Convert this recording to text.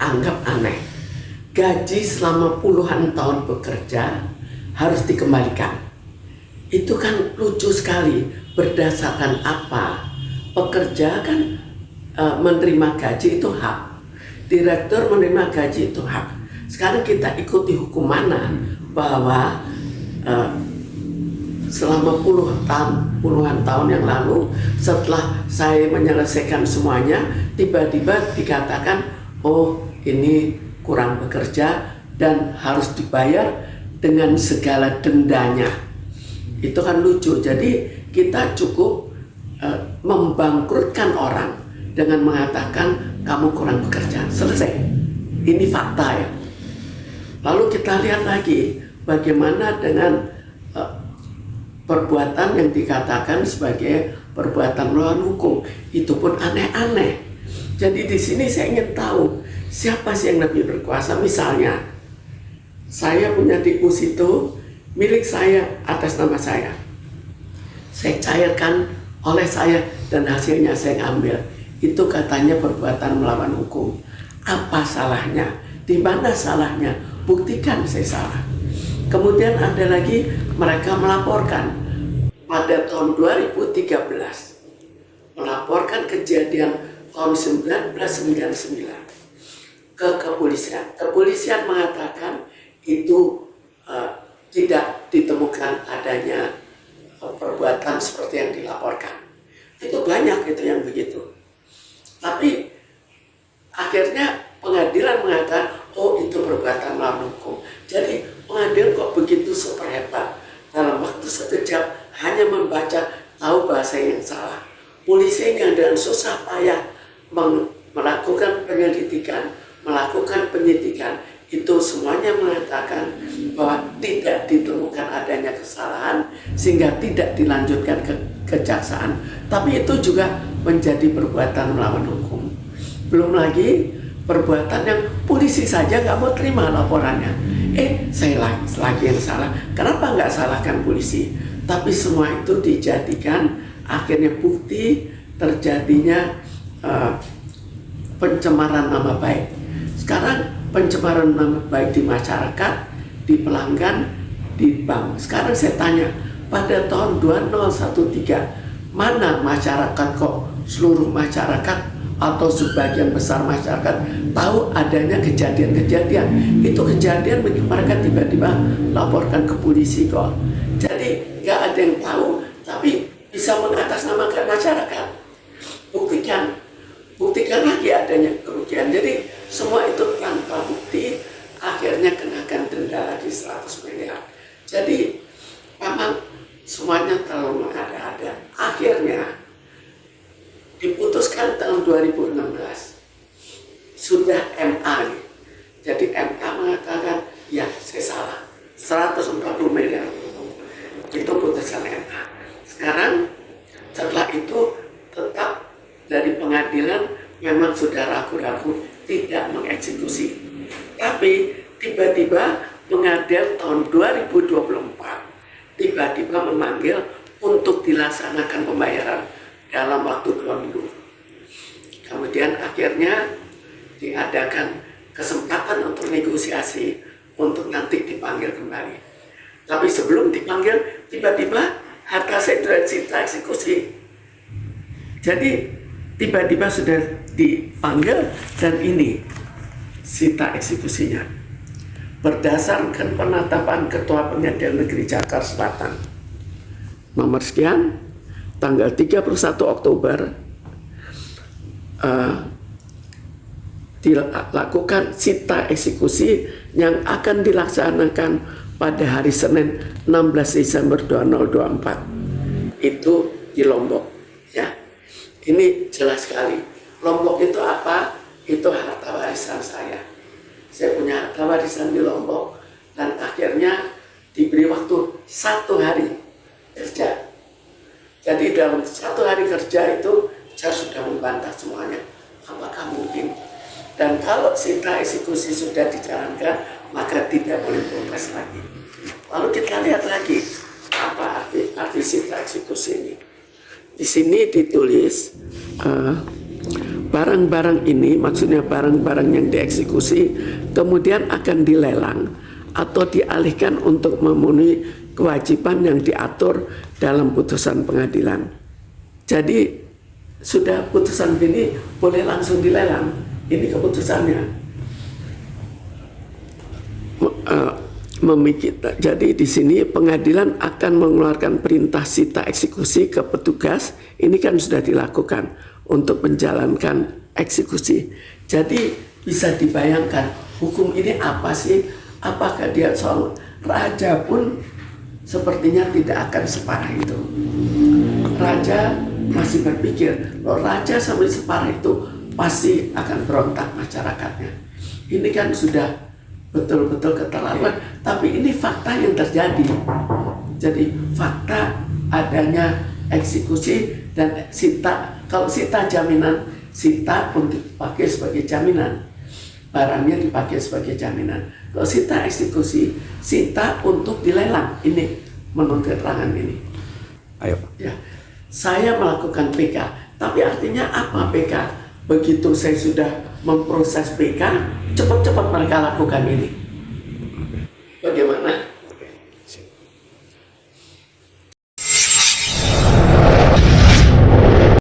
anggap aneh. Gaji selama puluhan tahun bekerja harus dikembalikan. Itu kan lucu sekali. Berdasarkan apa? Pekerja kan menerima gaji itu hak. Direktur menerima gaji itu hak. Sekarang kita ikuti hukum mana bahwa selama puluhan tahun yang lalu, setelah saya menyelesaikan semuanya, tiba-tiba dikatakan, oh ini kurang bekerja dan harus dibayar dengan segala dendanya. Itu kan lucu. Jadi kita cukup membangkrutkan orang dengan mengatakan kamu kurang bekerja. Selesai. Ini fakta ya. Lalu kita lihat lagi bagaimana dengan perbuatan yang dikatakan sebagai perbuatan melawan hukum. Itu pun aneh-aneh. Jadi di sini saya ingin tahu siapa sih yang lebih berkuasa. Misalnya saya punya deposito milik saya atas nama saya. Saya cairkan oleh saya dan hasilnya saya ambil. Itu katanya perbuatan melawan hukum. Apa salahnya? Di mana salahnya? Buktikan saya salah. Kemudian ada lagi mereka melaporkan pada tahun 2013, melaporkan kejadian tahun 1999 ke kepolisian. Kepolisian mengatakan itu tidak ditemukan adanya perbuatan seperti yang dilaporkan. Itu banyak itu yang begitu. Tapi akhirnya pengadilan mengatakan, oh itu perbuatan melawan hukum. Jadi pengadilan kok begitu super hebat. Dalam waktu sekejap hanya membaca tahu bahasa yang salah. Polisinya dengan susah payah melakukan penyelidikan, melakukan penyidikan, itu semuanya mengatakan bahwa tidak ditemukan adanya kesalahan sehingga tidak dilanjutkan ke kejaksaan. Tapi itu juga menjadi perbuatan melawan hukum. Belum lagi perbuatan yang polisi saja nggak mau terima laporannya. Saya lagi yang salah. Kenapa nggak salahkan polisi? Tapi semua itu dijadikan akhirnya bukti terjadinya pencemaran nama baik. Sekarang pencemaran nama baik di masyarakat, di pelanggan, di bank. Sekarang saya tanya, pada tahun 2013, mana masyarakat kok seluruh masyarakat atau sebagian besar masyarakat tahu adanya kejadian-kejadian. Itu kejadian mereka tiba-tiba laporkan ke polisi kok. Jadi nggak ada yang tahu, tapi bisa mengatasnamakan masyarakat. Buktikan lagi adanya kerugian. Jadi semua itu tanpa bukti, akhirnya kenakan denda lagi 100 miliar. Jadi memang semuanya terlalu mengada-ada. Akhirnya diputuskan tahun 2016 sudah MA nih. Jadi MA mengatakan ya saya salah 140 miliar itu putusan MA. Sekarang setelah itu tetap dari pengadilan memang sudah ragu-ragu tidak mengeksekusi. Tapi tiba-tiba pengadilan tahun 2024 tiba-tiba memanggil untuk dilaksanakan pembayaran dalam waktu 2 minggu. Kemudian akhirnya diadakan kesempatan untuk negosiasi untuk nanti dipanggil kembali. Tapi sebelum dipanggil, tiba-tiba harta saya sudah disita eksekusi. Jadi tiba-tiba sudah dipanggil dan ini sita eksekusinya. Berdasarkan penetapan Ketua Pengadilan Negeri Jakarta Selatan nomor sekian, tanggal 31 Oktober dilakukan sita eksekusi yang akan dilaksanakan pada hari Senin 16 Desember 2024 itu di Lombok ya. Ini jelas sekali. Lombok itu apa? Itu harta warisan saya. Saya punya harta warisan di Lombok dan akhirnya diberi waktu 1 hari kerja. Jadi dalam 1 hari kerja itu saya sudah membantah semuanya. Apakah mungkin? Dan kalau sita eksekusi sudah dijalankan, maka tidak boleh protes lagi. Lalu kita lihat lagi apa arti sita eksekusi ini. Di sini ditulis Barang-barang ini, maksudnya barang-barang yang dieksekusi, kemudian akan dilelang atau dialihkan untuk memenuhi kewajiban yang diatur dalam putusan pengadilan. Jadi sudah putusan ini boleh langsung dilelang. Ini keputusannya. Jadi di sini pengadilan akan mengeluarkan perintah sita eksekusi ke petugas. Ini kan sudah dilakukan untuk menjalankan eksekusi. Jadi bisa dibayangkan hukum ini apa sih? Apakah dia soal raja pun sepertinya tidak akan separah itu. Raja masih berpikir, loh raja sampai separah itu pasti akan berontak masyarakatnya. Ini kan sudah betul-betul keterlaluan, tapi ini fakta yang terjadi. Jadi fakta adanya eksekusi dan sita. Kalau sita jaminan, sita untuk dipakai sebagai jaminan, barangnya dipakai sebagai jaminan. Kalau sita eksekusi, sita untuk dilelang. Ini menurut keterangan ini. Ayo. Ya, saya melakukan PK, tapi artinya apa PK? Begitu saya sudah memproses PK, cepat-cepat mereka lakukan ini.